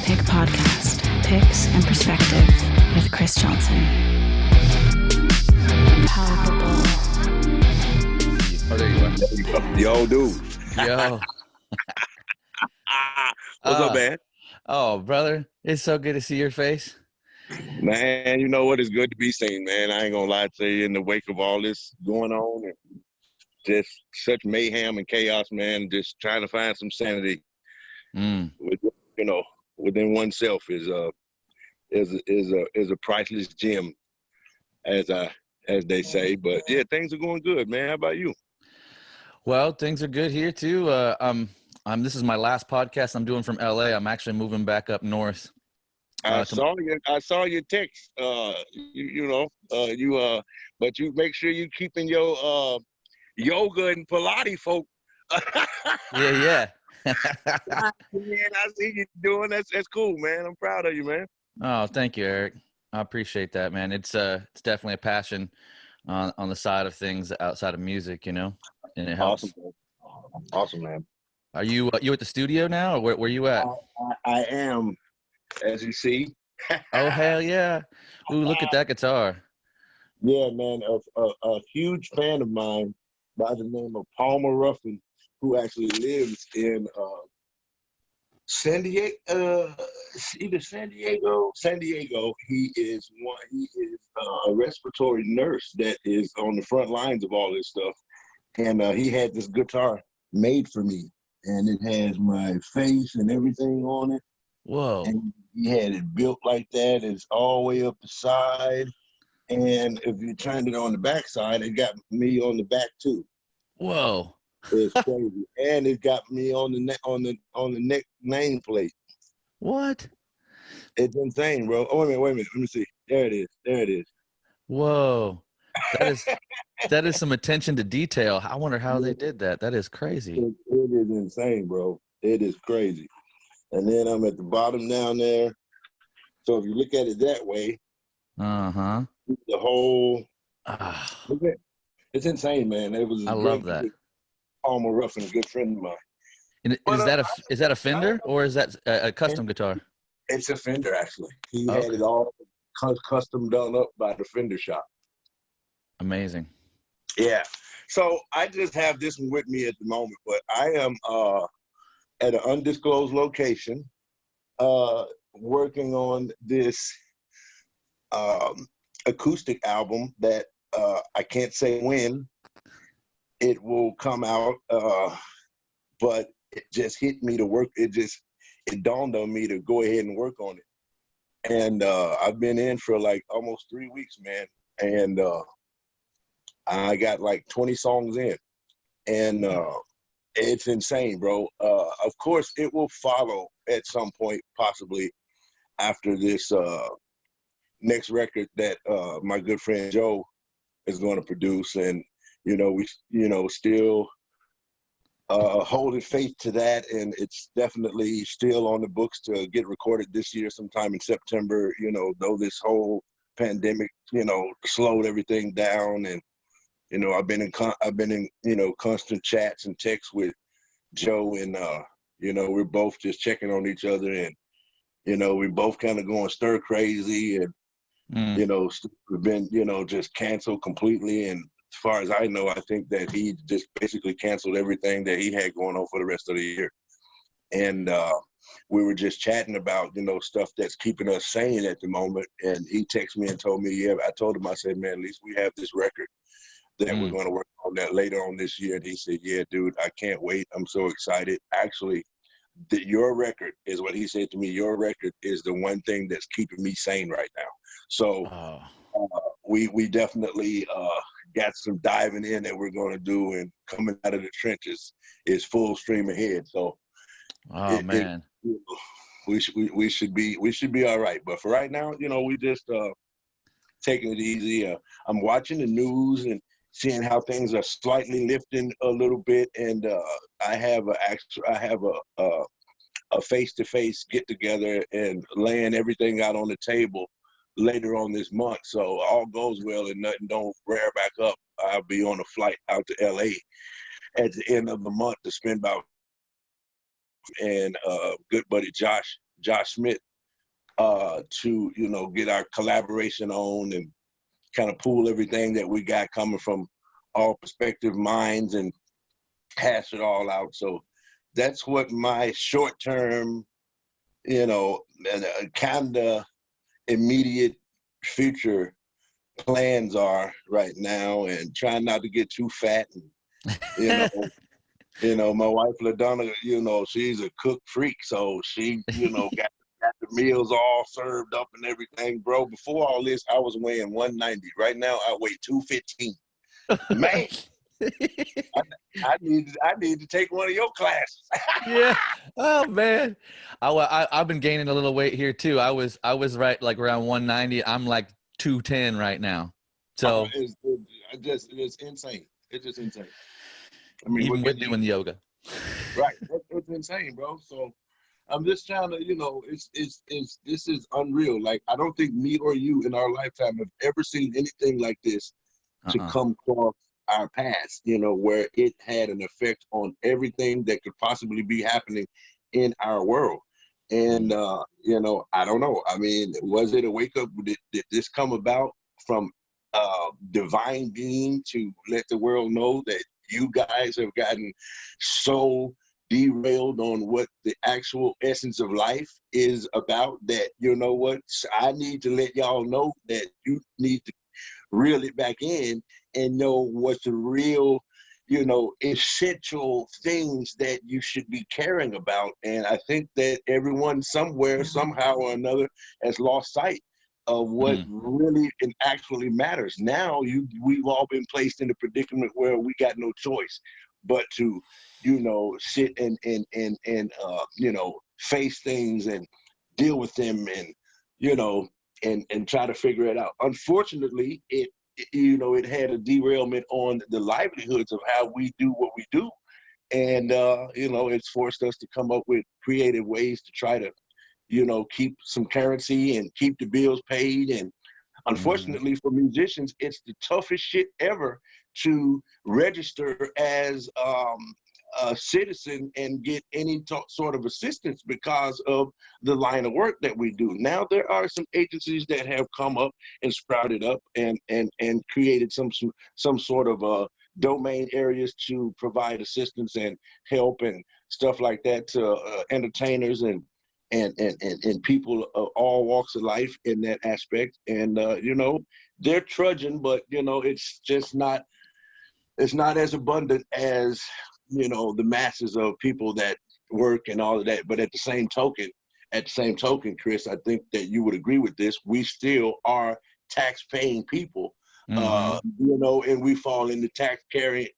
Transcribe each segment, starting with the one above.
Pick Podcast, Picks and Perspective with Chris Johnson. Palpable. Oh, there you are. Yo, dude. Yo. What's up, man? Oh, brother. It's so good to see your face. Man, you know what? It's good to be seen, man. I ain't gonna lie to you. In the wake of all this going on and just such mayhem and chaos, man, just trying to find some sanity, within oneself is a priceless gem, as they say. But yeah, things are going good, man. How about you? Well, things are good here too. This is my last podcast I'm doing from LA. I'm actually moving back up north. I saw your text. But you make sure you keeping your yoga and Pilates folk. Yeah. Man, I see you doing that's cool, man. I'm proud of you, man. Oh, thank you, Eric. I appreciate that, man. It's definitely a passion on the side of things outside of music, and it helps. Awesome, man. Are you at the studio now, or where you at? I am, as you see. Oh, hell yeah. Ooh, look at that guitar. Yeah, man. A huge fan of mine by the name of Palmer Ruffin, who actually lives in San Diego. Either San Diego. He is a respiratory nurse that is on the front lines of all this stuff. And he had this guitar made for me, and it has my face and everything on it. Whoa. And he had it built like that. It's all the way up the side. And if you turned it on the back side, it got me on the back too. Whoa. It's crazy. And it got me on the neck nameplate. What? It's insane, bro. Oh, wait a minute. Let me see. There it is. Whoa. That is some attention to detail. I wonder how they did that. That is crazy. It is insane, bro. It is crazy. And then I'm at the bottom down there. So if you look at it that way, the whole it's insane, man. It was I love that. Palmer Ruffin, a good friend of mine. And is that a Fender or is that a custom guitar? It's a Fender, actually. He had it all custom done up by the Fender shop. Amazing. Yeah. So I just have this one with me at the moment, but I am at an undisclosed location working on this acoustic album that I can't say when it will come out, but it just hit me to work. It dawned on me to go ahead and work on it. And I've been in for like almost 3 weeks, man. And I got like 20 songs in. And it's insane, bro. Of course, it will follow at some point, possibly after this next record that my good friend Joe is going to produce. And, we still holding faith to that. And it's definitely still on the books to get recorded this year sometime in September, though this whole pandemic, slowed everything down. And, I've been in constant chats and texts with Joe, and we're both just checking on each other, and we're both kind of going stir crazy, and we've been just canceled completely. And as far as I know, I think that he just basically canceled everything that he had going on for the rest of the year. And we were just chatting about stuff that's keeping us sane at the moment. And he texted me and told me, yeah. I told him, I said, man, at least we have this record that we're going to work on that later on this year. And he said, yeah, dude, I can't wait. I'm so excited. Actually, your record is what he said to me. Your record is the one thing that's keeping me sane right now. So we definitely got some diving in that we're going to do, and coming out of the trenches is full stream ahead. So, man, we should be all right. But for right now, we just taking it easy. I'm watching the news and seeing how things are slightly lifting a little bit, and I have a face-to-face get-together and laying everything out on the table later on this month. So all goes well and nothing don't rear back up, I'll be on a flight out to LA at the end of the month to spend about, and good buddy Josh Josh Smith to, you know, get our collaboration on and kind of pool everything that we got coming from all perspective minds and hash it all out. So that's what my short-term, you know, kind of immediate future plans are right now, and trying not to get too fat. And, you know, my wife LaDonna, you know, she's a cook freak, so she, you know, got the meals all served up and everything, bro. Before all this, I was weighing 190. Right now, I weigh 215. Man, I need to take one of your classes. Yeah. Oh man. I've been gaining a little weight here too. I was right like around 190. I'm like 210 right now. So it's insane. It's just insane. I mean, even with doing yoga. Right. It's insane, bro. So I'm just trying to, you know, this is unreal. Like, I don't think me or you in our lifetime have ever seen anything like this to come across our past, you know, where it had an effect on everything that could possibly be happening in our world. And, you know, I don't know. I mean, was it a wake up? Did this come about from divine being to let the world know that you guys have gotten so derailed on what the actual essence of life is about that, you know what, I need to let y'all know that you need to reel it back in and know what's the real, you know, essential things that you should be caring about. And I think that everyone somewhere, somehow or another, has lost sight of what really and actually matters. Now we've all been placed in a predicament where we got no choice but to, you know, sit and you know, face things and deal with them and, you know, and try to figure it out. Unfortunately, it you know, it had a derailment on the livelihoods of how we do what we do. And, you know, it's forced us to come up with creative ways to try to, you know, keep some currency and keep the bills paid. And unfortunately for musicians, it's the toughest shit ever to register as a citizen and get any sort of assistance because of the line of work that we do. Now there are some agencies that have come up and sprouted up and created some sort of domain areas to provide assistance and help and stuff like that to entertainers and people of all walks of life in that aspect. And you know, they're trudging, but you know, it's not as abundant as, you know, the masses of people that work and all of that. But at the same token, Chris, I think that you would agree with this. We still are tax-paying people, you know, and we fall in the tax-paying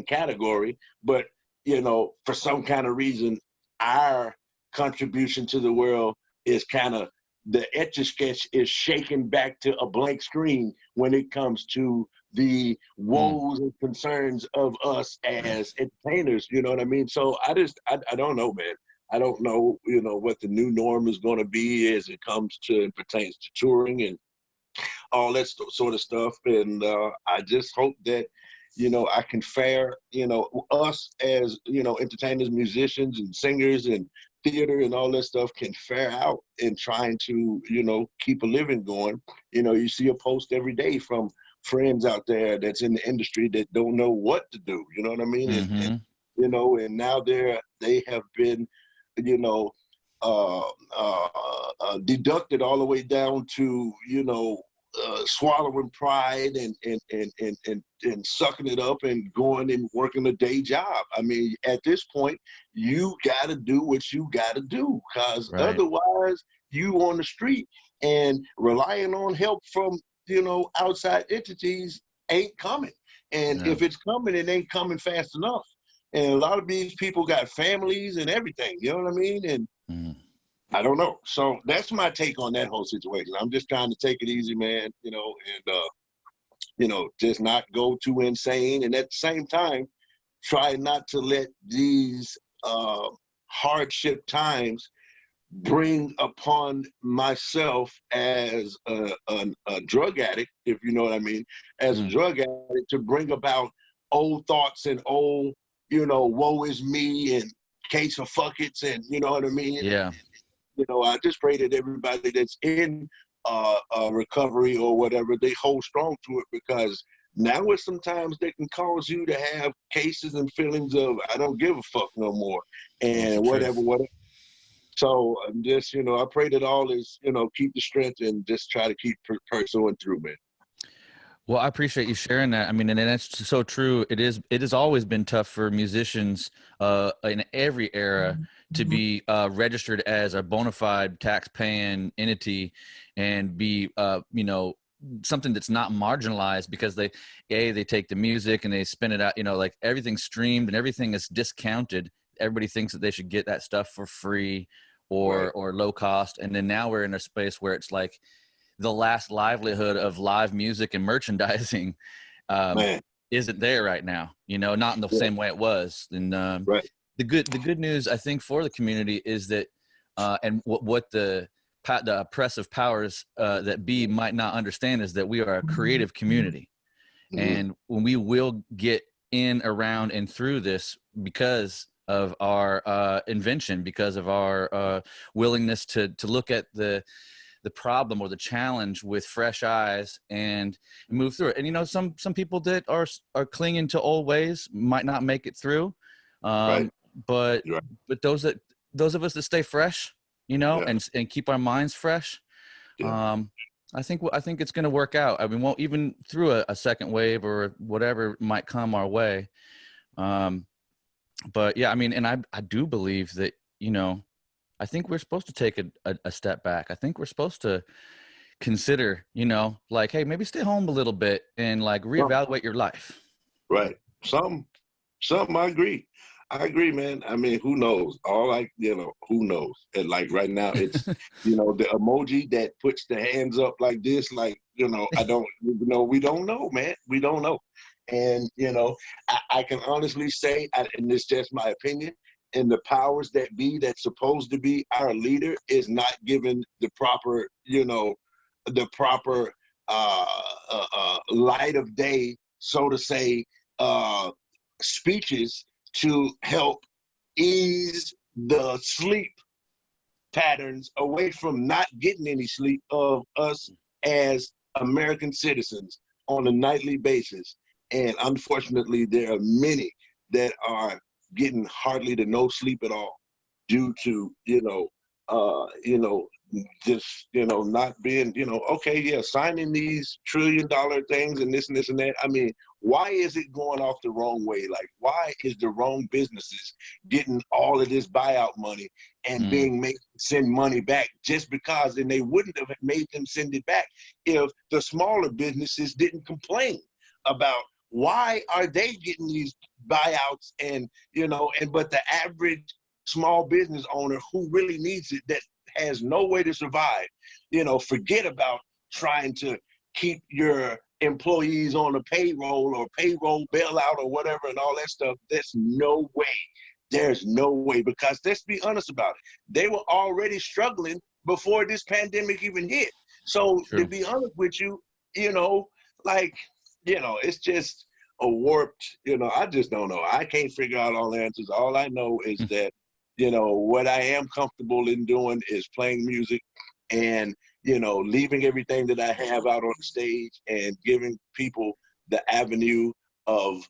category. But you know, for some kind of reason, our contribution to the world is kind of, the Etch-a-Sketch is shaken back to a blank screen when it comes to the woes and concerns of us as entertainers, you know what I mean? So I don't know, man. I don't know, you know, what the new norm is going to be as it pertains to touring and all that sort of stuff. And I just hope that, you know, I can fare, you know, us as, you know, entertainers, musicians and singers and theater and all that stuff can fare out in trying to, you know, keep a living going. You know, you see a post every day from friends out there that's in the industry that don't know what to do, you know what I mean? And you know, and now they have been, you know, deducted all the way down to, you know, swallowing pride and sucking it up and going and working a day job. I mean, at this point, you got to do what you got to do, because otherwise you on the street and relying on help from, you know, outside entities ain't coming. And if it's coming, it ain't coming fast enough. And a lot of these people got families and everything, you know what I mean? And I don't know. So that's my take on that whole situation. I'm just trying to take it easy, man, you know, and, you know, just not go too insane. And at the same time, try not to let these hardship times bring upon myself as a drug addict, if you know what I mean, as a drug addict, to bring about old thoughts and old, you know, woe is me and case of fuck it's and, you know what I mean? Yeah. you know, I just pray that everybody that's in recovery or whatever, they hold strong to it, because now is sometimes they can cause you to have cases and feelings of I don't give a fuck no more and whatever. So I'm just, you know, I pray that all is, you know, keep the strength and just try to keep pursuing through, man. Well, I appreciate you sharing that. I mean, and that's so true. It has always been tough for musicians in every era to be registered as a bona fide tax-paying entity and be, you know, something that's not marginalized, because they take the music and they spin it out, you know, like everything's streamed and everything is discounted. Everybody thinks that they should get that stuff for free or low cost. And then now we're in a space where it's like the last livelihood of live music and merchandising isn't there right now, you know, not in the same way it was. And the good news, I think, for the community is that, and what the oppressive powers that be might not understand, is that we are a creative community. And when we will get in, around, and through this because of our invention, because of our willingness to look at the problem or the challenge with fresh eyes and move through it. And, you know, some people that are clinging to old ways might not make it through. But those of us that stay fresh, you know, and keep our minds fresh, I think it's going to work out. I mean, won't even through a second wave or whatever might come our way. But yeah, I mean, and I do believe that, you know, I think we're supposed to take a step back. I think we're supposed to consider, you know, like, hey, maybe stay home a little bit and like reevaluate your life. Right. Some I agree. I agree, man. I mean, who knows? Who knows? And like right now, it's, you know, the emoji that puts the hands up like this, like, you know, we don't know, man. We don't know. And, you know, I can honestly say, and it's just my opinion, and the powers that be that's supposed to be our leader is not given the proper, you know, light of day, so to say, speeches to help ease the sleep patterns away from not getting any sleep of us as American citizens on a nightly basis. And unfortunately, there are many that are getting hardly to no sleep at all due to, just, you know, not being, you know, okay, yeah, signing these $1 trillion things and this and this and that. I mean, why is it going off the wrong way? Like, why is the wrong businesses getting all of this buyout money and being made to send money back just because, and they wouldn't have made them send it back if the smaller businesses didn't complain about why are they getting these buyouts and, you know, but the average small business owner who really needs it, that has no way to survive, you know, forget about trying to keep your employees on a payroll or payroll bailout or whatever and all that stuff. There's no way. There's no way, because let's be honest about it. They were already struggling before this pandemic even hit. So to be honest with you, you know, like, you know, it's just a warped, you know, I just don't know. I can't figure out all the answers. All I know is that, you know, what I am comfortable in doing is playing music and, you know, leaving everything that I have out on the stage and giving people the avenue of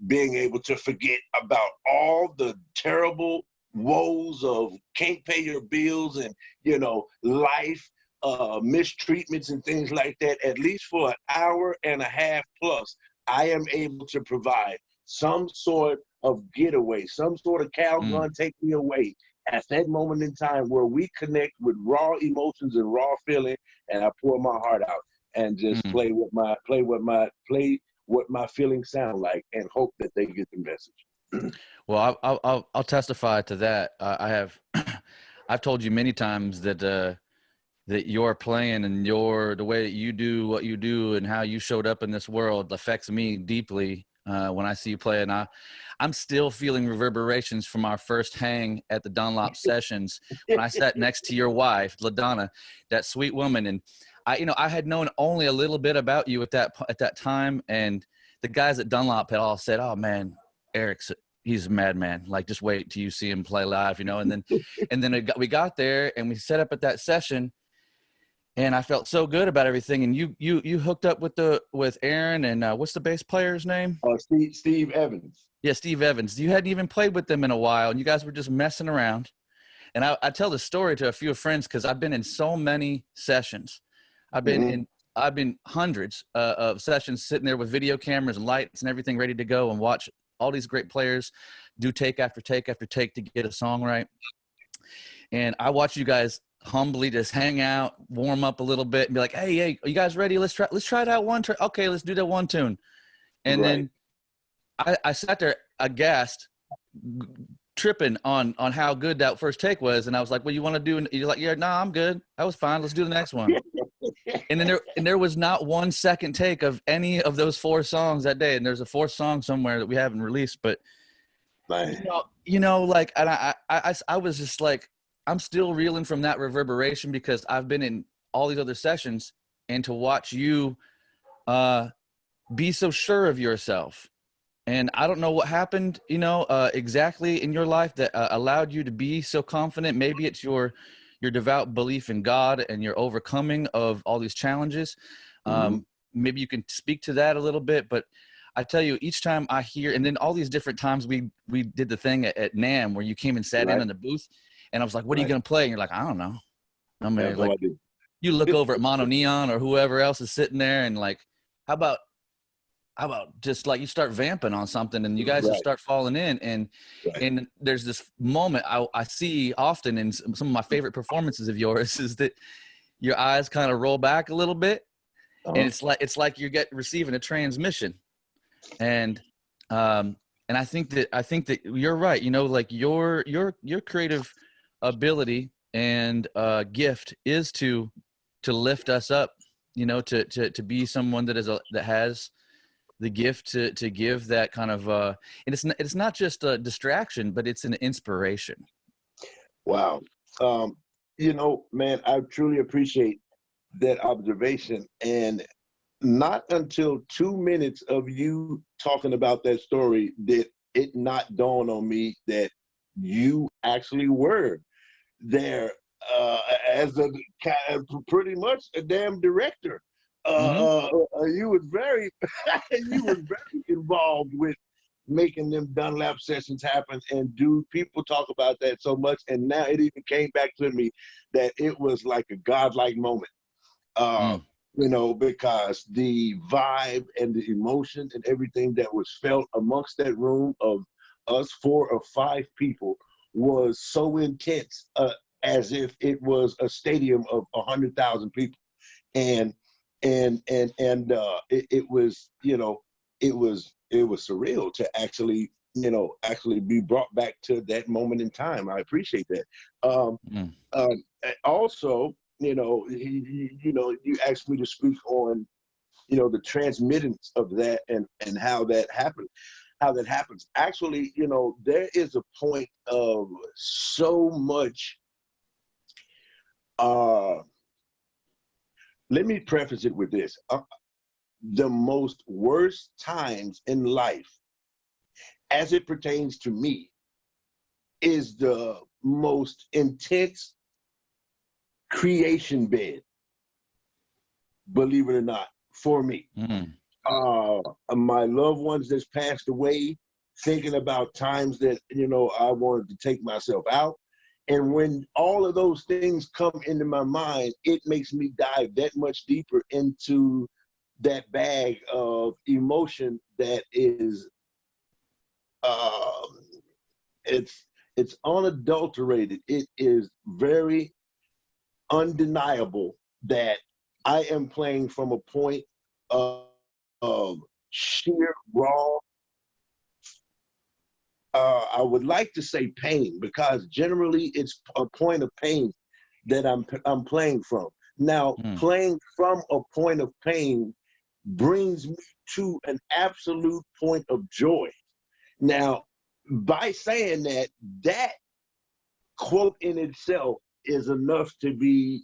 being able to forget about all the terrible woes of can't pay your bills and, you know, life, mistreatments and things like that. At least for an hour and a half plus, I am able to provide some sort of getaway, some sort of Calgon take me away at that moment in time where we connect with raw emotions and raw feeling, and I pour my heart out and just play what my feelings sound like and hope that they get the message. Well, I'll testify to that. I've told you many times that that your playing and the way that you do what you do and how you showed up in this world affects me deeply when I see you play. And I'm still feeling reverberations from our first hang at the Dunlop sessions when I sat next to your wife, LaDonna, that sweet woman. And I had known only a little bit about you at that time. And the guys at Dunlop had all said, "Oh man, Eric's he's a madman. Like, just wait till you see him play live, you know? And then we got there and we set up at that session, and I felt so good about everything. And you hooked up with Aaron and what's the bass player's name? Steve Evans. Yeah, Steve Evans. You hadn't even played with them in a while, and you guys were just messing around. And I tell the story to a few friends because I've been in so many sessions. I've been hundreds of sessions, sitting there with video cameras and lights and everything ready to go, and watch all these great players do take after take after take to get a song right. And I watch you guys humbly just hang out, warm up a little bit, and be like, hey, are you guys ready? Let's try it out one turn. Okay, let's do that one tune. And then I sat there aghast, tripping on how good that first take was, and I was like, "What you want to do?" And you're like, "Yeah, nah, I'm good. That was fine. Let's do the next one." And then there was not one second take of any of those 4 songs that day. And there's a 4th song somewhere that we haven't released, but you know, like, and I was just like, I'm still reeling from that reverberation because I've been in all these other sessions, and to watch you be so sure of yourself. And I don't know what happened, you know, exactly in your life that allowed you to be so confident. Maybe it's your devout belief in God and your overcoming of all these challenges. Maybe you can speak to that a little bit. But I tell you, each time I hear, and then all these different times we did the thing at NAMM where you came and sat in the booth, and I was like, "What are you going to play?" And you're like, "I don't know." I mean, like, you look over at Mono Neon or whoever else is sitting there, and like, how about just like you start vamping on something and you guys just start falling in, and there's this moment I see often in some of my favorite performances of yours is that your eyes kind of roll back a little bit, and it's like you're receiving a transmission, and I think that you're right, you know, like your creative ability and gift is to lift us up, you know, to be someone that has the gift to give that kind of and it's not just a distraction, but it's an inspiration. Wow. You know, man, I truly appreciate that observation. And not until 2 minutes of you talking about that story did it not dawn on me that you actually were there as pretty much a damn director. You was very involved with making them Dunlap sessions happen, and people talk about that so much, and now it even came back to me that it was like a godlike moment. You know, because the vibe and the emotion and everything that was felt amongst that room of us 4 or 5 people was so intense, as if it was a stadium of 100,000 people, and it was, you know, it was surreal to actually be brought back to that moment in time. I appreciate that. Also, you know, you asked me to speak on, you know, the transmittance of that and how that happens. Actually, you know, there is a point of so much. Let me preface it with this. The most worst times in life, as it pertains to me, is the most intense creation bed, believe it or not, for me. My loved ones that's passed away, thinking about times that, you know, I wanted to take myself out. And when all of those things come into my mind, it makes me dive that much deeper into that bag of emotion that is, it's unadulterated. It is very undeniable that I am playing from a point of sheer raw, I would like to say pain, because generally it's a point of pain that I'm playing from. Now, playing from a point of pain brings me to an absolute point of joy. Now, by saying that, that quote in itself is enough to be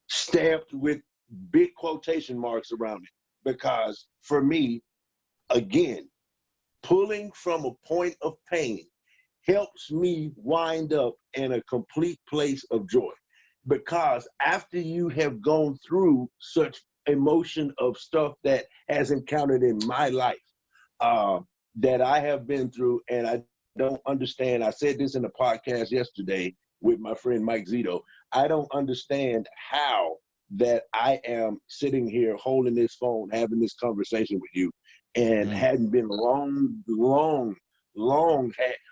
stamped with big quotation marks around it. Because for me, again, pulling from a point of pain helps me wind up in a complete place of joy. Because after you have gone through such emotion of stuff that has encountered in my life, that I have been through, and I don't understand. I said this in a podcast yesterday with my friend Mike Zito. I don't understand how that I am sitting here holding this phone, having this conversation with you, and hadn't been long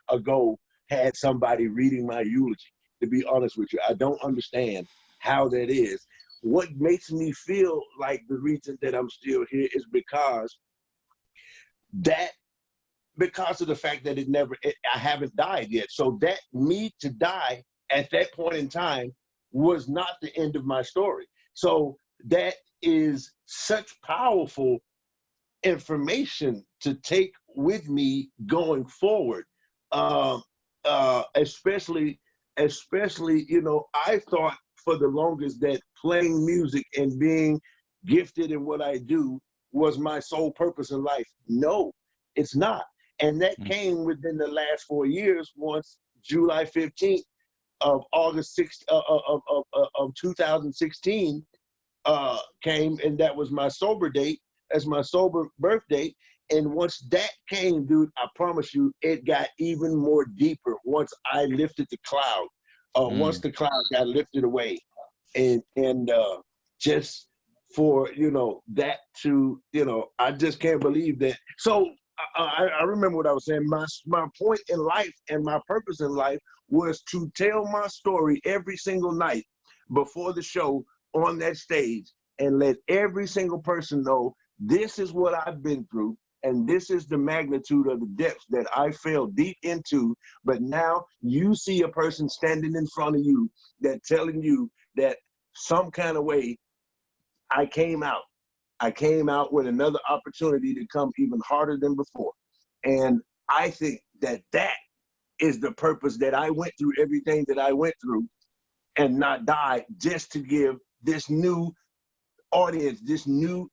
ago had somebody reading my eulogy. To be honest with you, I don't understand how that is. What makes me feel like the reason that I'm still here is because of the fact that I haven't died yet. So that me to die at that point in time was not the end of my story. So that is such powerful information to take with me going forward. Especially, I thought for the longest that playing music and being gifted in what I do was my sole purpose in life. No, it's not. And that came within the last 4 years once July 15th of August 6th of 2016 came, and that was my sober date, as my sober birthday. And once that came, dude, I promise you, it got even more deeper once I lifted the cloud. Once the cloud got lifted away, and just for that to I just can't believe that. So I remember what I was saying. My point in life and my purpose in life was to tell my story every single night before the show on that stage, and let every single person know this is what I've been through. And this is the magnitude of the depths that I fell deep into. But now you see a person standing in front of you that telling you that some kind of way I came out. I came out with another opportunity to come even harder than before. And I think that is the purpose that I went through everything that I went through and not die, just to give this new audience,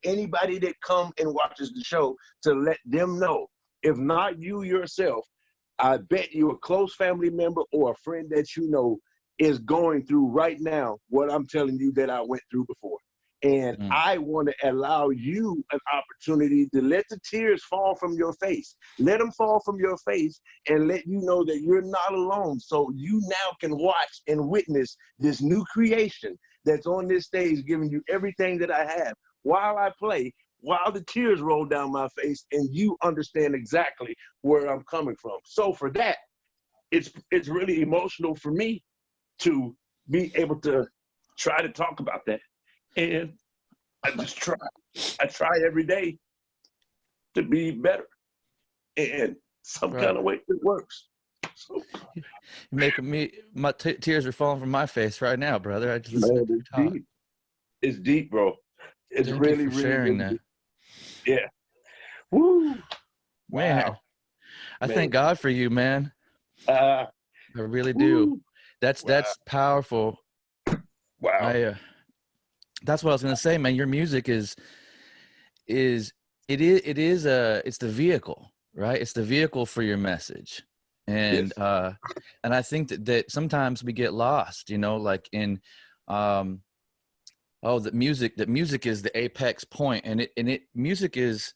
anybody that come and watches the show, to let them know, if not you yourself, I bet you a close family member or a friend that you know is going through right now what I'm telling you that I went through before. And I want to allow you an opportunity to let the tears fall from your face. Let them fall from your face and let you know that you're not alone. So you now can watch and witness this new creation that's on this stage, giving you everything that I have while I play, while the tears roll down my face, and you understand exactly where I'm coming from. So for that, it's really emotional for me to be able to try to talk about that. And I just try. I try every day to be better. And some kind of way it works. So, You're making me, my tears are falling from my face right now, brother. I just man, listened to you talk. deep. It's deep, bro. It's Thank really, you for really, sharing really that. deep. Yeah. Woo. Man, Wow. I Man. thank God for you, man. I really do. Woo. That's powerful. Wow. That's what I was gonna say, man. Your music it's the vehicle, right? It's the vehicle for your message. And Yes. and I think that sometimes we get lost, like in that music is the apex point, and music is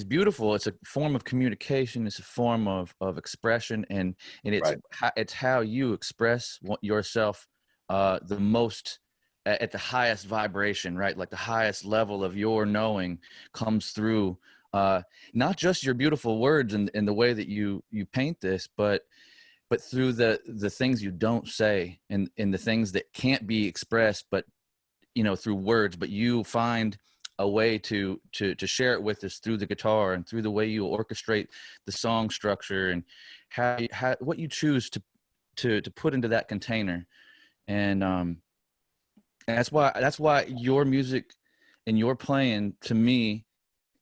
beautiful. It's a form of communication. It's a form of expression, and Right. it's how you express yourself the most at the highest vibration, right? Like the highest level of your knowing comes through not just your beautiful words and the way that you paint this, but through the things you don't say, and the things that can't be expressed, but through words, but you find a way to share it with us through the guitar and through the way you orchestrate the song structure, and how what you choose to put into that container. And that's why your music and your playing, to me,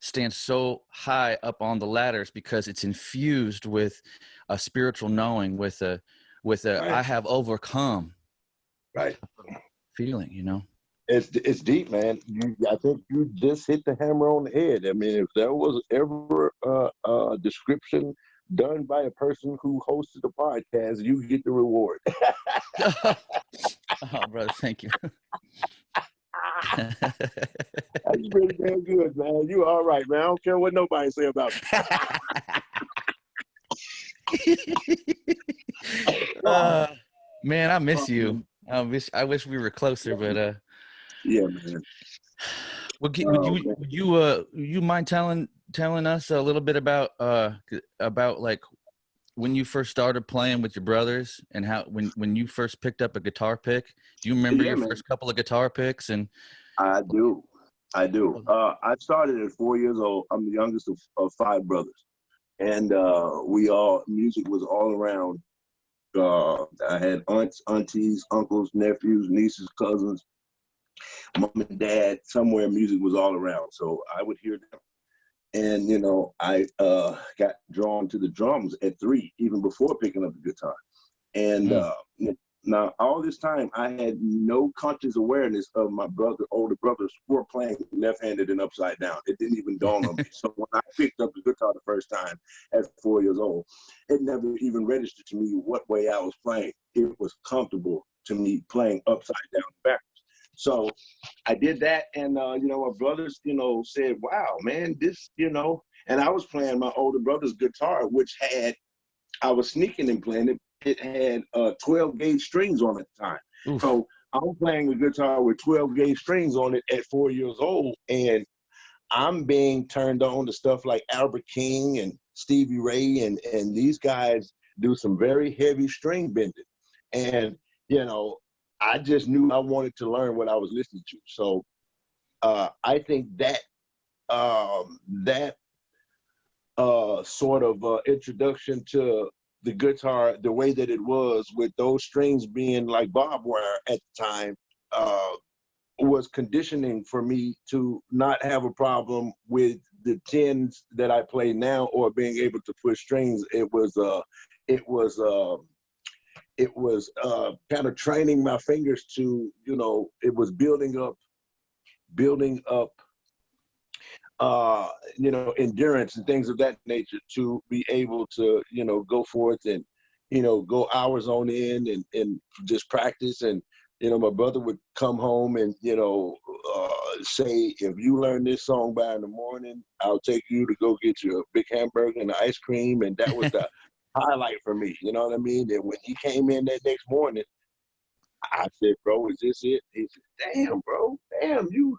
stands so high up on the ladders, because it's infused with a spiritual knowing, with a Right. I have overcome Right. feeling, It's deep, man. I think you just hit the hammer on the head. I mean, if there was ever a description done by a person who hosted a podcast, you get the reward. Oh, brother, thank you. That's pretty damn good, man. You all right, man. I don't care what nobody say about uh, man, I miss you. I wish we were closer, but yeah, man. would Oh, man. you mind telling us a little bit about like when you first started playing with your brothers and how when you first picked up a guitar pick? Do you remember Yeah, your man. first couple of guitar picks? And I do. I do. I started at 4 years old. I'm the youngest of five brothers. And music was all around. I had aunts, aunties, uncles, nephews, nieces, cousins, mom and dad. Somewhere music was all around. So I would hear them. And, I got drawn to the drums at 3, even before picking up the guitar. And now, all this time, I had no conscious awareness of my older brothers who were playing left-handed and upside down. It didn't even dawn on me. So when I picked up the guitar the first time at 4 years old, it never even registered to me what way I was playing. It was comfortable to me playing upside down and backwards. So I did that, and, my brothers, said, wow, man, this, and I was playing my older brother's guitar, which I was sneaking and playing it. It had 12 gauge strings on it at the time. oof. So I'm playing a guitar with 12 gauge strings on it at 4 years old, and I'm being turned on to stuff like Albert King and Stevie Ray, and these guys do some very heavy string bending. And, I just knew I wanted to learn what I was listening to. So I think that sort of introduction to the guitar, the way that it was with those strings being like barbed wire at the time, was conditioning for me to not have a problem with the tens that I play now or being able to push strings. It was kind of training my fingers to, it was building up endurance and things of that nature to be able to, go forth and, go hours on end and just practice. And, my brother would come home and, say, if you learn this song by in the morning, I'll take you to go get you a big hamburger and ice cream. And that was the highlight for me. You know what I mean? And when he came in that next morning, I said, bro, is this it? He said, damn, bro, you.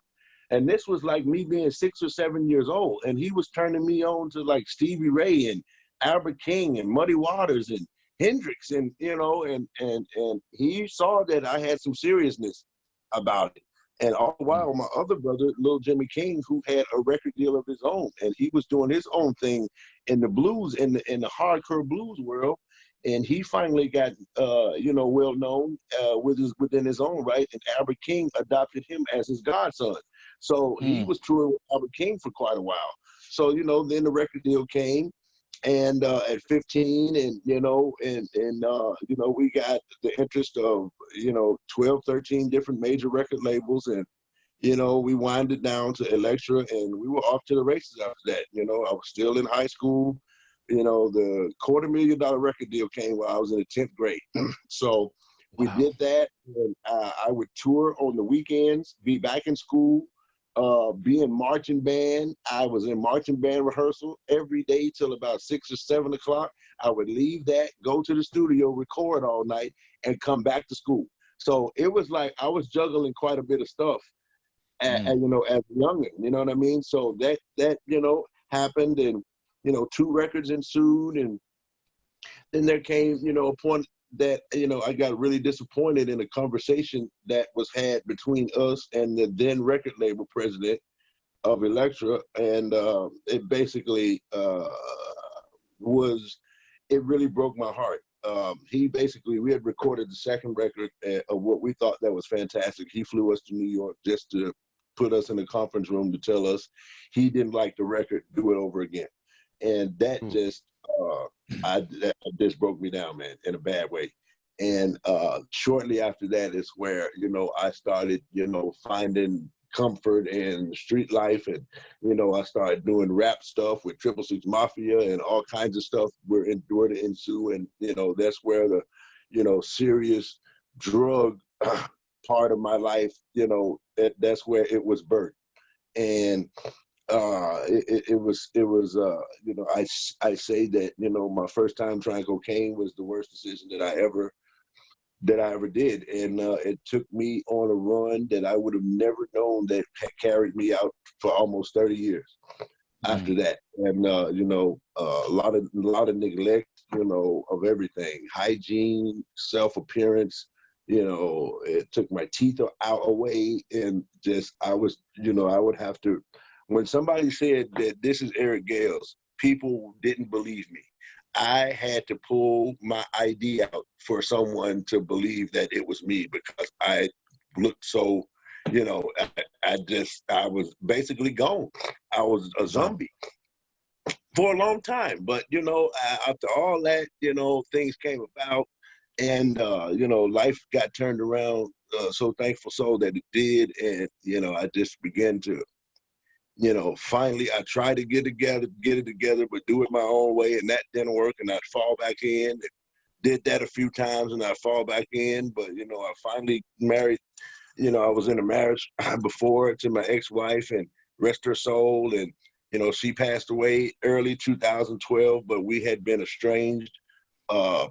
And this was like me being 6 or 7 years old. And he was turning me on to like Stevie Ray and Albert King and Muddy Waters and Hendrix. And, and he saw that I had some seriousness about it. And all the while, my other brother, Little Jimmy King, who had a record deal of his own, and he was doing his own thing in the blues, in the hardcore blues world. And he finally got, well known within his own right. And Albert King adopted him as his godson. So he was touring with Albert King for quite a while. So, then the record deal came. And at 15, and, we got the interest of, 12, 13 different major record labels. And, we wound it down to Elektra, and we were off to the races after that. I was still in high school. The $250,000 record deal came while I was in the 10th grade. So we did that. And I would tour on the weekends, be back in school, be in marching band. I was in marching band rehearsal every day till about 6 or 7 o'clock. I would leave that, go to the studio, record all night, and come back to school. So it was like I was juggling quite a bit of stuff, as a youngin', you know what I mean? So that happened, and 2 records ensued, and then there came, a point that, I got really disappointed in a conversation that was had between us and the then record label president of Elektra. And it basically it really broke my heart. We had recorded the second record of what we thought that was fantastic. He flew us to New York just to put us in a conference room to tell us he didn't like the record, do it over again. And that just broke me down, man, in a bad way. And shortly after that is where, you know, I started, you know, finding comfort in street life. And, you know, I started doing rap stuff with 666 Mafia and all kinds of stuff were to ensue. And, you know, that's where the, you know, serious drug part of my life, you know, that's where it was birthed. And it was you know, I say that, you know, my first time trying cocaine was the worst decision that I ever did. And it took me on a run that I would have never known that carried me out for almost 30 years after that. And you know, a lot of neglect, you know, of everything, hygiene, self-appearance. You know, it took my teeth out away, and just I was, you know, I would have to. When somebody said that this is Eric Gales, people didn't believe me. I had to pull my ID out for someone to believe that it was me, because I looked so, you know, I was basically gone. I was a zombie for a long time. But, you know, after all that, you know, things came about, and, you know, life got turned around. So thankful so that it did. And, you know, I just began to, you know, finally I tried to get it together, but do it my own way, and that didn't work, and I'd fall back in. Did that a few times, and I'd fall back in. But, you know, I finally married, you know, I was in a marriage before to my ex-wife, and rest her soul, and, you know, she passed away early 2012, but we had been estranged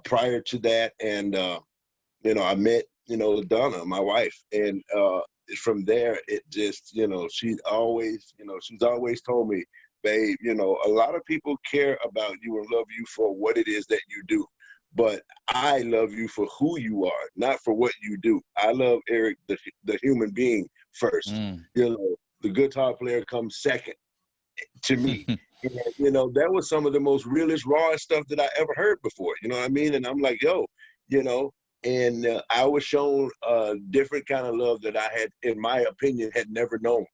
prior to that. And, you know, I met, you know, Donna, my wife, and from there, it just, you know, she's always told me, babe, you know, a lot of people care about you and love you for what it is that you do, but I love you for who you are, not for what you do. I love Eric, the human being, first. You know, the guitar player comes second to me. And, you know, that was some of the most realest, rawest stuff that I ever heard before. You know what I mean? And I'm like, yo, you know, and I was shown a different kind of love that I had, in my opinion, had never known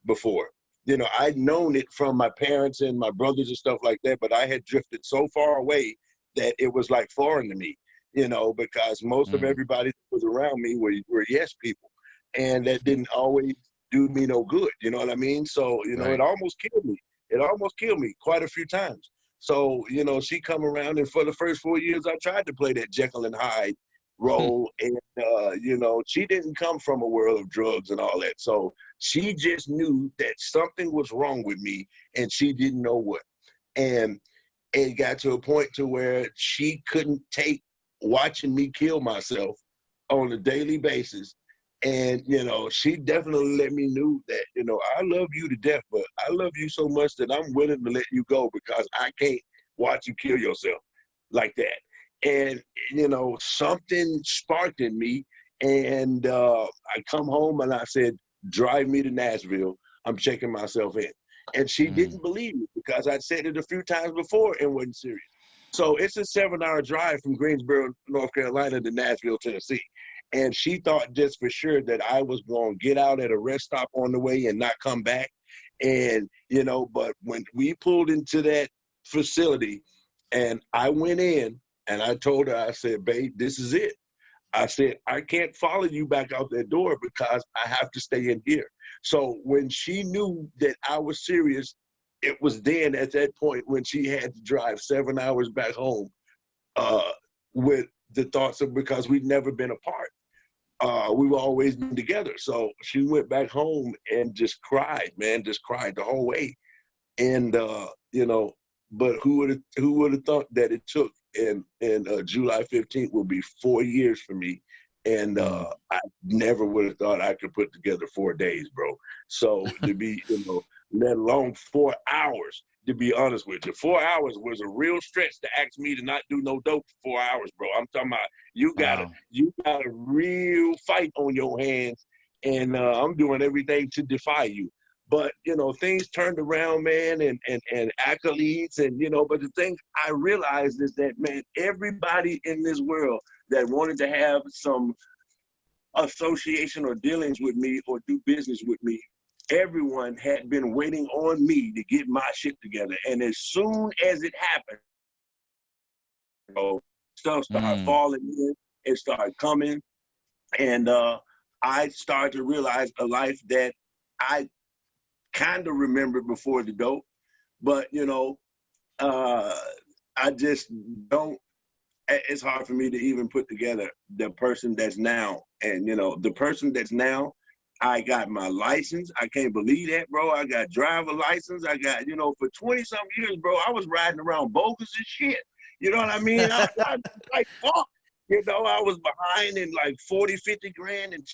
before. You know, I'd known it from my parents and my brothers and stuff like that, but I had drifted so far away that it was like foreign to me, you know, because most of everybody that was around me were yes people. And that didn't always do me no good, you know what I mean? So, you know, it almost killed me. It almost killed me quite a few times. So, you know, she come around, and for the first 4 years, I tried to play that Jekyll and Hyde role. And, you know, she didn't come from a world of drugs and all that. So she just knew that something was wrong with me, and she didn't know what. And it got to a point to where she couldn't take watching me kill myself on a daily basis. And, you know, she definitely let me know that, you know, I love you to death, but I love you so much that I'm willing to let you go, because I can't watch you kill yourself like that. And, you know, something sparked in me, and I come home and I said, drive me to Nashville. I'm checking myself in. And she didn't believe me, because I'd said it a few times before and wasn't serious. So it's a 7-hour drive from Greensboro, North Carolina to Nashville, Tennessee. And she thought just for sure that I was going to get out at a rest stop on the way and not come back. And, you know, but when we pulled into that facility and I went in and I told her, I said, babe, this is it. I said, I can't follow you back out that door because I have to stay in here. So when she knew that I was serious, it was then at that point when she had to drive 7 hours back home with the thoughts of, because we'd never been apart. We've always been together. So she went back home and just cried, man, just cried the whole way. And, you know, but who would have thought that it took, and July 15th will be 4 years for me. And I never would have thought I could put together 4 days, bro. So to be, you know, let alone 4 hours, to be honest with you. 4 hours was a real stretch to ask me to not do no dope for 4 hours, bro. I'm talking about you got a real fight on your hands, and I'm doing everything to defy you. But, you know, things turned around, man, and accolades, and, you know, but the thing I realized is that, man, everybody in this world that wanted to have some association or dealings with me or do business with me, everyone had been waiting on me to get my shit together. And as soon as it happened, you know, stuff started falling in. it started coming. And I started to realize a life that I kind of remembered before the dope, but I just don't. It's hard for me to even put together the person that's now, and the person that's now. I got my license. I can't believe that, bro. I got driver license. I got, for 20 something years, bro, I was riding around bogus and shit. You know what I mean? I like, fuck. I was behind in like 40, 50 grand in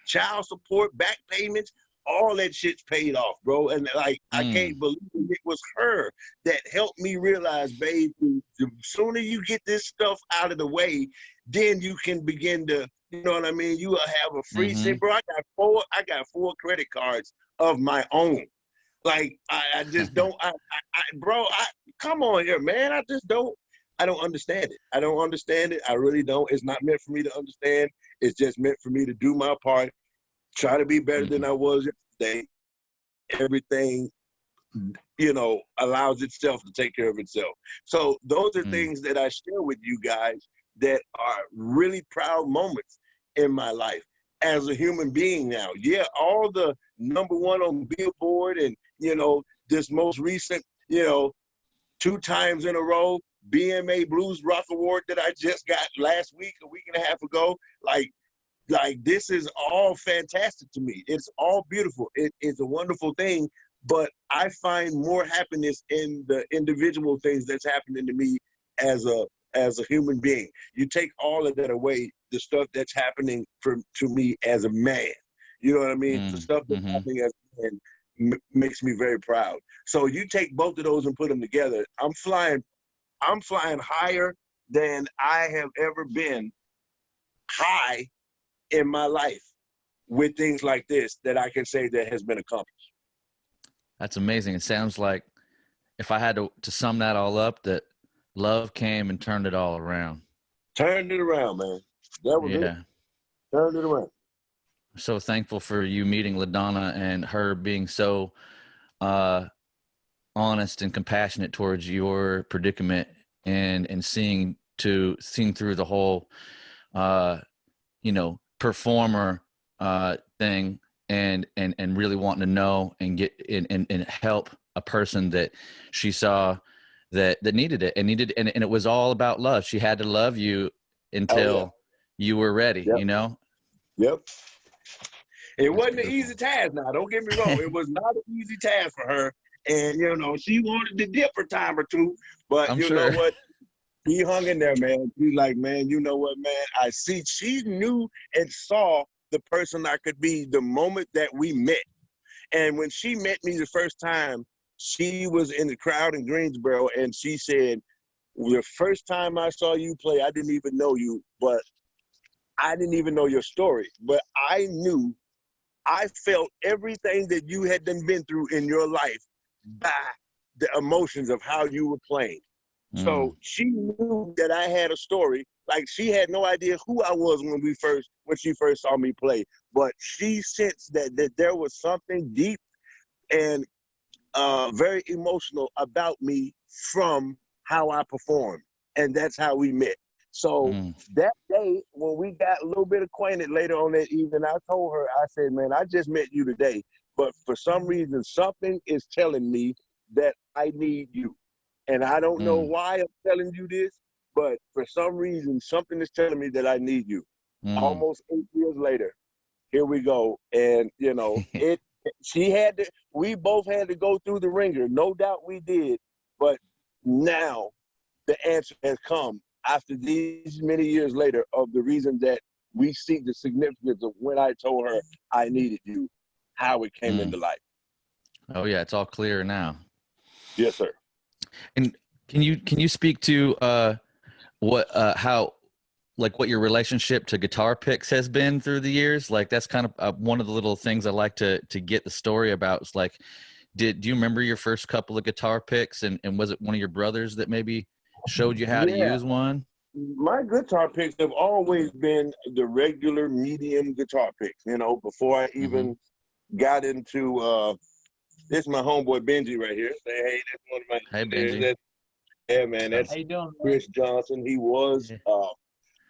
child support, back payments. All that shit's paid off, bro. And like, I can't believe it was her that helped me realize, babe, the sooner you get this stuff out of the way, then you can begin to, you know what I mean? You will have a free sit, bro. I got four credit cards of my own. Like, I just don't, bro, come on here, man. I don't understand it. I don't understand it. I really don't. It's not meant for me to understand. It's just meant for me to do my part. Try to be better than I was yesterday. Everything, allows itself to take care of itself. So those are things that I share with you guys that are really proud moments in my life as a human being now. Yeah, all the number one on Billboard and, this most recent, 2 times in a row, BMA Blues Rock Award that I just got last week, a week and a half ago. Like this is all fantastic to me. It's all beautiful. It's a wonderful thing, but I find more happiness in the individual things that's happening to me as a human being. You take all of that away, the stuff that's happening to me as a man. You know what I mean? The stuff that's happening as a man makes me very proud. So you take both of those and put them together. I'm flying higher than I have ever been high in my life with things like this that I can say that has been accomplished. That's amazing. It sounds like, if I had to sum that all up, that love came and turned it all around. Turned it around, man. That was it. Turned it around. I'm so thankful for you meeting LaDonna and her being so honest and compassionate towards your predicament and seeing through the whole performer thing and really wanting to know and get and help a person that she saw that needed it and it was all about love. She had to love you until you were ready. Yep. It wasn't an easy task. Now, don't get me wrong. It was not an easy task for her. And, she wanted to dip a time or two. But I'm you sure. know what? He hung in there, man. He's like, man, you know what, man? I see. She knew and saw the person I could be the moment that we met. And when she met me the first time, she was in the crowd in Greensboro, and she said, the first time I saw you play, I didn't even know you, but I didn't even know your story. But I felt everything that you had been through in your life by the emotions of how you were playing. So she knew that I had a story. Like, she had no idea who I was when she first saw me play, but she sensed that there was something deep and very emotional about me from how I performed, and that's how we met. So that day, when we got a little bit acquainted later on that evening, I told her, I said, man, I just met you today, but for some reason, something is telling me that I need you. And I don't know why I'm telling you this, but for some reason, something is telling me that I need you. Almost 8 years later, here we go. And, we both had to go through the ringer. No doubt we did. But now the answer has come after these many years later of the reason that we see the significance of when I told her I needed you, how it came into life. Oh yeah, it's all clear now. Yes, sir. And can you speak to what your relationship to guitar picks has been through the years? Like, that's kind of one of the little things I like to get the story about. It's like, do you remember your first couple of guitar picks, and was it one of your brothers that maybe showed you how to use one? My guitar picks have always been the regular medium guitar picks, before I even got into this is my homeboy Benji right here. Say, hey, that's one of my Benji. Yeah, man, that's How you doing, Chris Johnson. He was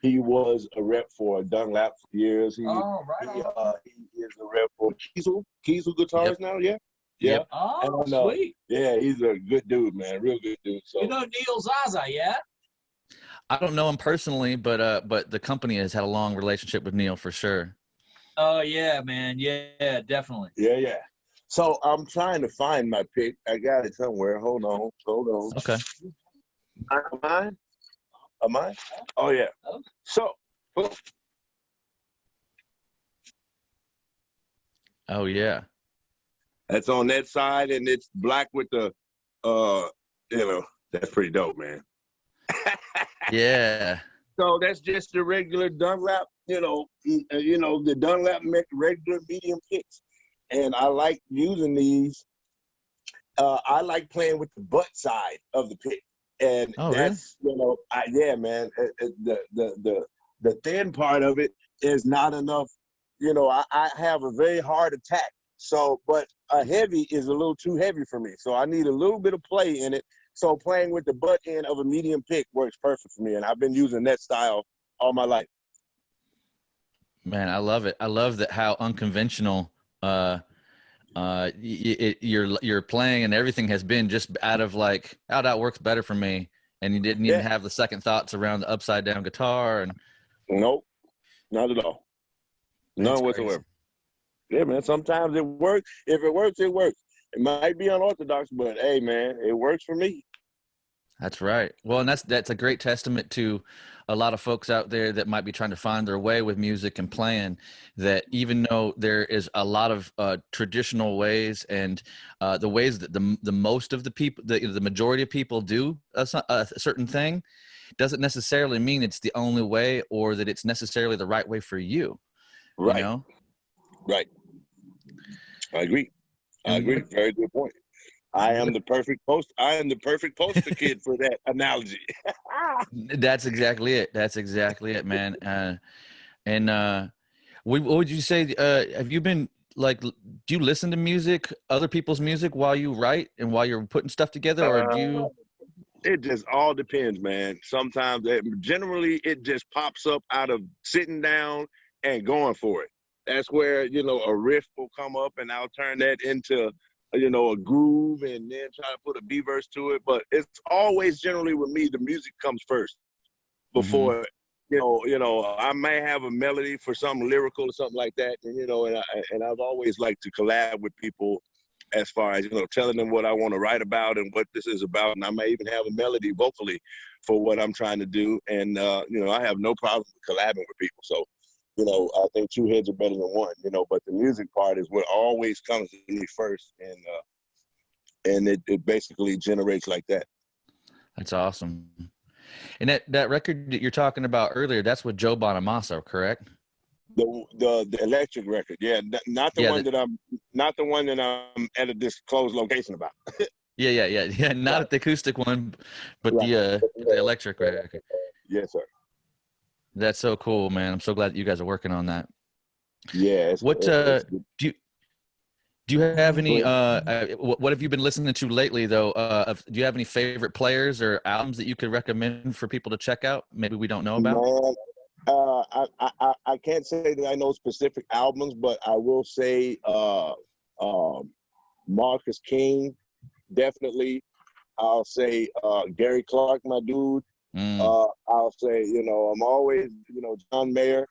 He was a rep for Dunlap for years. He is a rep for Kiesel Guitars now. Yeah. Yep. Oh, and, sweet. Yeah, he's a good dude, man. Real good dude. So You know Neil Zaza, yeah? I don't know him personally, but the company has had a long relationship with Neil for sure. Oh, yeah, man. Yeah, definitely. yeah. So I'm trying to find my pick. I got it somewhere. Hold on. Okay. Am I? Oh yeah. So Oh yeah. that's on that side, and it's black with the that's pretty dope, man. Yeah. So that's just the regular Dunlap, the Dunlap regular medium picks. And I like using these. I like playing with the butt side of the pick. And that's, really? Man, the thin part of it is not enough. I have a very hard attack. So, but a heavy is a little too heavy for me. So I need a little bit of play in it. So playing with the butt end of a medium pick works perfect for me. And I've been using that style all my life. Man, I love it. I love that how unconventional you're playing, and everything has been just out of like, how that works better for me. And you didn't even have the second thoughts around the upside down guitar. And nope, not at all. None whatsoever. Yeah, man. Sometimes it works. If it works, it works. It might be unorthodox, but hey, man, it works for me. That's right. Well, and that's a great testament to a lot of folks out there that might be trying to find their way with music and playing, that even though there is a lot of traditional ways and the ways that the most of the people, the majority of people do a certain thing, doesn't necessarily mean it's the only way or that it's necessarily the right way for you. Right. You know? Right. I agree. Very good point. I am the perfect poster kid for that analogy. That's exactly it, man. What would you say? Have you been like? Do you listen to music, other people's music, while you write and while you're putting stuff together, or do you? It just all depends, man. Sometimes, generally, it just pops up out of sitting down and going for it. That's where a riff will come up, and I'll turn that into a groove, and then try to put a B verse to it. But it's always generally with me, the music comes first before, I may have a melody for something lyrical or something like that. And I've always liked to collab with people as far as, telling them what I want to write about and what this is about. And I may even have a melody vocally for what I'm trying to do. And, I have no problem with collabing with people. So, I think two heads are better than one, but the music part is what always comes to me first. And it basically generates like that. That's awesome. And that record that you're talking about earlier, that's with Joe Bonamassa, correct? The electric record, yeah, not the one that I'm at a disclosed location about. Yeah. Not at the acoustic one, but right. the electric record. Yes, sir. That's so cool, man. I'm so glad that you guys are working on that. Yeah. Do you have any? What have you been listening to lately, though? Do you have any favorite players or albums that you could recommend for people to check out? Maybe we don't know about. Man, I can't say that I know specific albums, but I will say Marcus King, definitely. I'll say Gary Clark, my dude. I'll say, I'm always, John Mayer,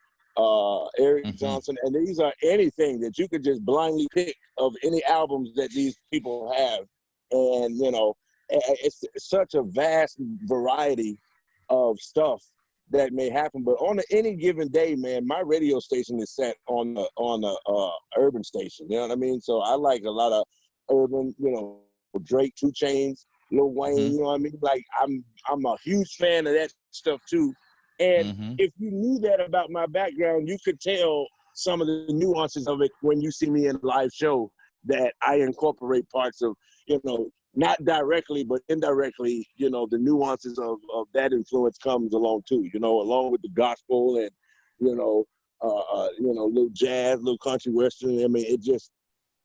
Eric Johnson, and these are anything that you could just blindly pick of any albums that these people have. And, it's such a vast variety of stuff that may happen. But on any given day, man, my radio station is set on the urban station. You know what I mean? So I like a lot of urban, Drake, 2 Chainz, Lil Wayne, you know what I mean? Like I'm a huge fan of that stuff too. And if you knew that about my background, you could tell some of the nuances of it when you see me in a live show, that I incorporate parts of, not directly, but indirectly, the nuances of that influence comes along too, along with the gospel and, little jazz, little country western. I mean, it just,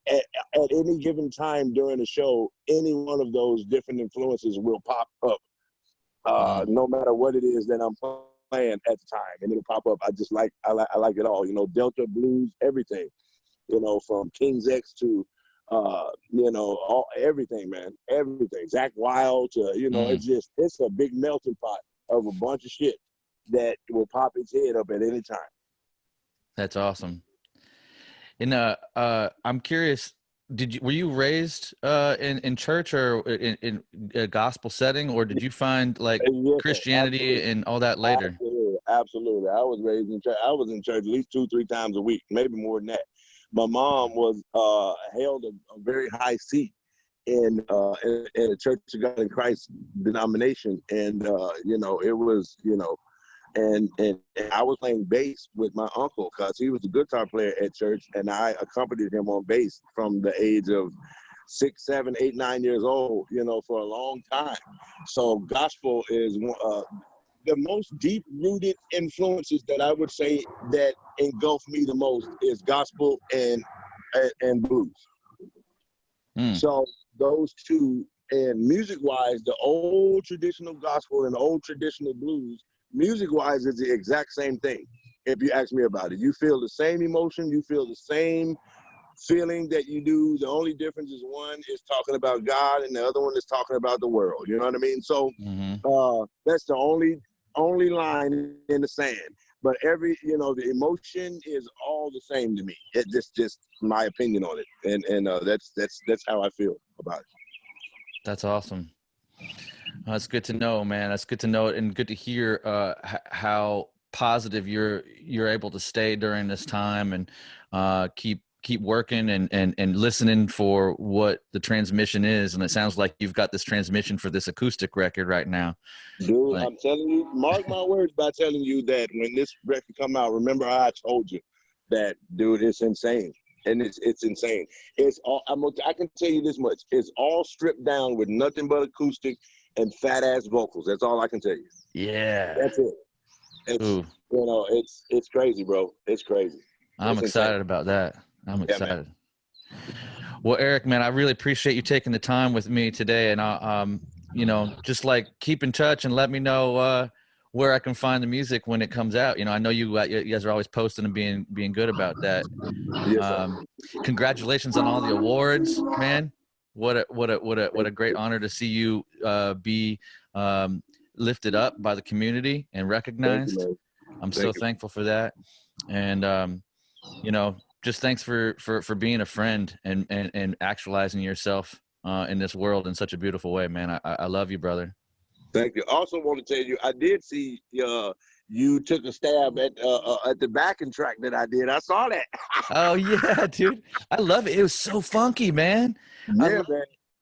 at any given time during the show, any one of those different influences will pop up, no matter what it is that I'm playing at the time, and it'll pop up. I like it all. You know, Delta blues, everything. You know, from King's X to you know, everything, man, everything. Zach Wild to, you know, it's a big melting pot of a bunch of shit that will pop its head up at any time. That's awesome. And I'm curious, were you raised in church or in a gospel setting, or did you find like Christianity absolutely. And all that later? Absolutely. I was raised in church. I was in church at least 2-3 times a week, maybe more than that. My mom was held a very high seat in a Church of God in Christ denomination, and you know, it was, you know, and I was playing bass with my uncle because he was a guitar player at church, and I accompanied him on bass from the age of 6, 7, 8, 9 years old, you know, for a long time. So gospel is the most deep-rooted influences that I would say that engulf me the most is gospel and blues. So those two, and music-wise, the old traditional gospel and old traditional blues, music-wise is the exact same thing. If you ask me about it, you feel the same emotion, you feel the same feeling that you do. The only difference is one is talking about God and the other one is talking about the world. You know what I mean? So that's the only line in the sand. But you know, the emotion is all the same to me. It's just my opinion on it, and that's how I feel about it. That's awesome. That's good to know, man. That's good to know, and good to hear how positive you're able to stay during this time, and keep working and listening for what the transmission is. And it sounds like you've got this transmission for this acoustic record right now. Dude, I'm telling you, mark my words by telling you that when this record come out, remember how I told you that, dude, it's insane. And it's insane. It's all, I can tell you this much. It's all stripped down with nothing but acoustic and fat ass vocals. That's all I can tell you. Yeah. That's it. It's, you know, it's crazy, bro. It's crazy. I'm excited about that. I'm excited. Well, Eric, man, I really appreciate you taking the time with me today. And you know, just like keep in touch and let me know where I can find the music when it comes out. You know, I know you guys are always posting and being good about that. Congratulations on all the awards, man. What a great honor to see you be lifted up by the community and recognized. I'm so thankful for that. And you know, just thanks for being a friend and actualizing yourself in this world in such a beautiful way, man. I love you, brother. Thank you. Also want to tell you, I did see you took a stab at the backing track that I did. I saw that. Oh yeah, dude. I love it. It was so funky, man. Yeah,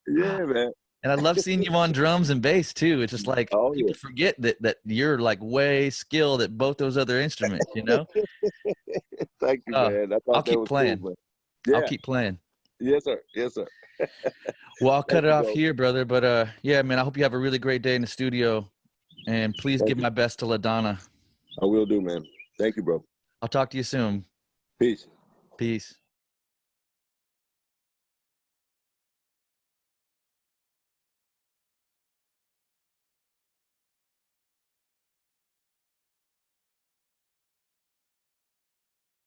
man. And I love seeing you on drums and bass too. It's just like people forget that you're like way skilled at both those other instruments, you know? Thank you, man. I'll keep playing. Cool, I'll keep playing. Yes, sir. Yes, sir. Well, I'll cut it off here, brother. But yeah, man, I hope you have a really great day in the studio. And please give my best to LaDonna. I will do, man. Thank you, bro. I'll talk to you soon. Peace. Peace.